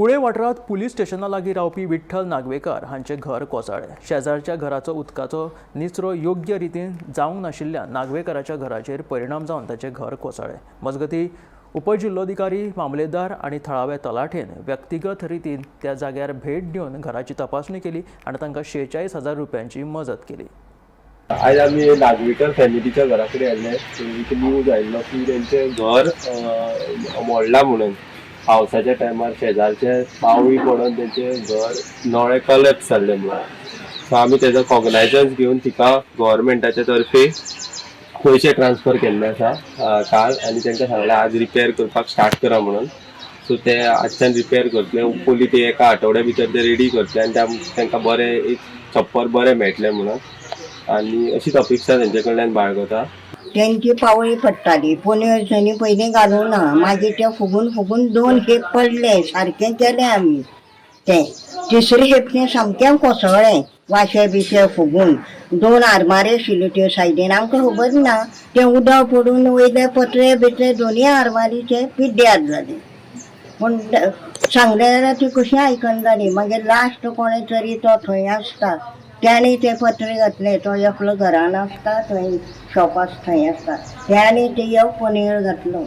कुळे वाठारात पुलीस स्टेशना लागीं रावपी विठ्ठल नागवेकर हांचे घर कोसळ्ळें। शेजारच्या घराचो उदकाचो निचरो योग्य रितीन जावंक नाशिल्ल्यान नागवेकराच्या घराचेर परिणाम जावन ताचें घर कोसळ्ळें। मजगतीं उपजिल्लोधिकारी, मामलेदार आनी थळाव्या तलाठेन व्यक्तिगत रितीन त्या जाग्यार भेट दिवन घराची तपासणी केली आनी तांकां 46,000 रुपयांची मजत केली। आज आम्ही नागवेकर फॅमिलीच्या घरा कडेन आयले। एक न्यूज आयिल्लो की तेंचें घर मोडलां म्हणून। पावसाच्या टायमार शेजारचे पावळी पडून तेंचें घर नळे कलेप्स जाल्लें म्हणून। सो आमी तेजो कॉग्नायजन्स घेवन तिका गव्हर्मेंटाच्या तर्फे पयशे ट्रान्सफर केल्ले आसा काल, आनी तेंकां सांगलें आज रिपेर करपाक स्टार्ट करा म्हणून। सो ते आजच्यान रिपेर करतले, उपली ते एका आठवड्या भितर ते रेडी करतले आनी तेंकां बरें एक छप्पर बरें मेळटलें म्हणून। आनी अशीच अपेक्षा तेंचे कडल्यान बाळगता। त्यांची पावळी पडटाली, पोनेळच्यांनी पयलीं घालूंक ना, मागीर ते फुगून फुगून 2 खेप पडले, सारकें केलें आमी तें। तिसरे खेप तें सामकें कोसळ्ळें, वाशे बिशे फुगून 2 आरमारी आशिल्ल्यो त्यो सायडीन। आमकां खबर ना तें उदक पडून वयले पत्रे बित्रे दोनूय आरमारीचे पिड्ड्यार जाले। पूण सांगलें जाल्यार ती कशी आयकन जाली। मागीर लास्ट कोणें तरी तो थंय आसता त्याने ते पत्रे घातले, तो एकलो घरान आसता, थंय शॉप आसता, थंय आसता, त्याने ते पोनेळ घातलो।